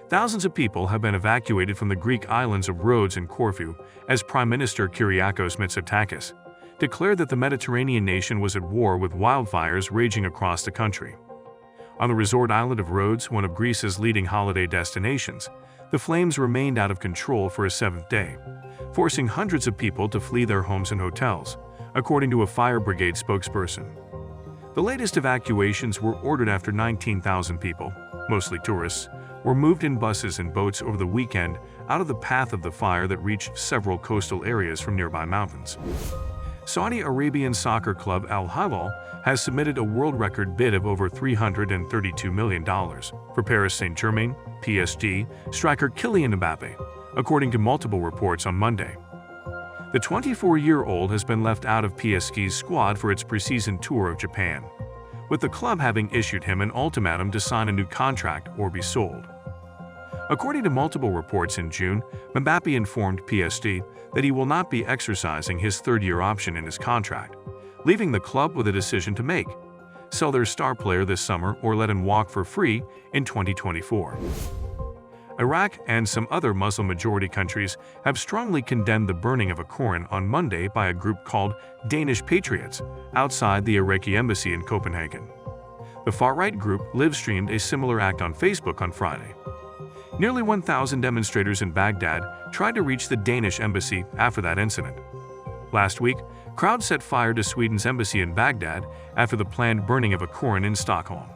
Thousands of people have been evacuated from the Greek islands of Rhodes and Corfu as Prime Minister Kyriakos Mitsotakis declared that the Mediterranean nation was at war with wildfires raging across the country. On the resort island of Rhodes, one of Greece's leading holiday destinations, the flames remained out of control for a seventh day, forcing hundreds of people to flee their homes and hotels, according to a fire brigade spokesperson. The latest evacuations were ordered after 19,000 people, mostly tourists, were moved in buses and boats over the weekend out of the path of the fire that reached several coastal areas from nearby mountains. Saudi Arabian soccer club Al Hilal has submitted a world record bid of over $332 million for Paris Saint Germain, PSG, striker Kylian Mbappé, according to multiple reports on Monday. The 24-year-old has been left out of PSG's squad for its preseason tour of Japan, with the club having issued him an ultimatum to sign a new contract or be sold. According to multiple reports in June, Mbappé informed PSG that he will not be exercising his third-year option in his contract, leaving the club with a decision to make: sell their star player this summer or let him walk for free in 2024. Iraq and some other Muslim-majority countries have strongly condemned the burning of a Koran on Monday by a group called Danish Patriots outside the Iraqi embassy in Copenhagen. The far-right group live-streamed a similar act on Facebook on Friday. Nearly 1,000 demonstrators in Baghdad tried to reach the Danish embassy after that incident. Last week, crowds set fire to Sweden's embassy in Baghdad after the planned burning of a Koran in Stockholm.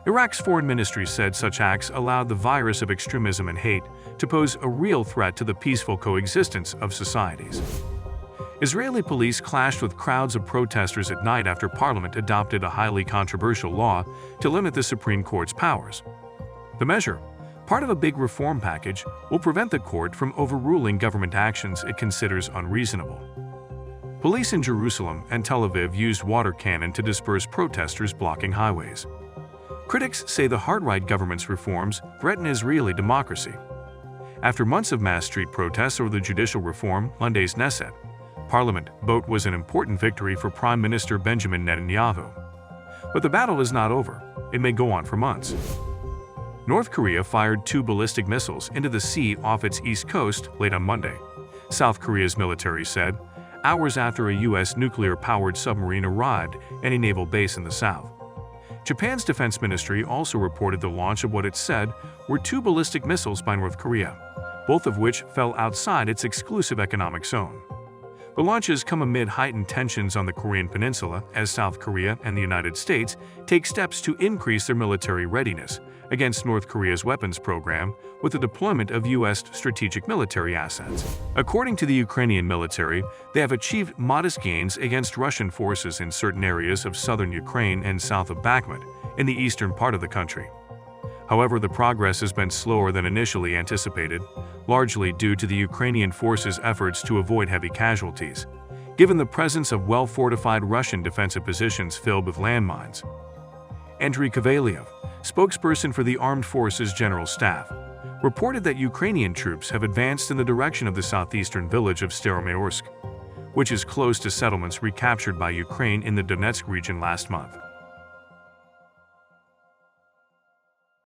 Iraq's foreign ministry said such acts allowed the virus of extremism and hate to pose a real threat to the peaceful coexistence of societies. Israeli police clashed with crowds of protesters at night after parliament adopted a highly controversial law to limit the Supreme Court's powers. The measure, part of a big reform package, will prevent the court from overruling government actions it considers unreasonable. Police in Jerusalem and Tel Aviv used water cannon to disperse protesters blocking highways. Critics say the hard-right government's reforms threaten Israeli democracy. After months of mass street protests over the judicial reform, Monday's Knesset Parliament vote was an important victory for Prime Minister Benjamin Netanyahu. But the battle is not over. It may go on for months. North Korea fired 2 ballistic missiles into the sea off its east coast late on Monday, South Korea's military said, hours after a U.S. nuclear-powered submarine arrived at a naval base in the south. Japan's defense ministry also reported the launch of what it said were 2 ballistic missiles by North Korea, both of which fell outside its exclusive economic zone. The launches come amid heightened tensions on the Korean peninsula as South Korea and the United States take steps to increase their military readiness against North Korea's weapons program with the deployment of U.S. strategic military assets. According to the Ukrainian military, they have achieved modest gains against Russian forces in certain areas of southern Ukraine and south of Bakhmut, in the eastern part of the country. However, the progress has been slower than initially anticipated, largely due to the Ukrainian forces' efforts to avoid heavy casualties, given the presence of well-fortified Russian defensive positions filled with landmines. Andriy Kovalyev, spokesperson for the Armed Forces General Staff, reported that Ukrainian troops have advanced in the direction of the southeastern village of Staromayorsk, which is close to settlements recaptured by Ukraine in the Donetsk region last month.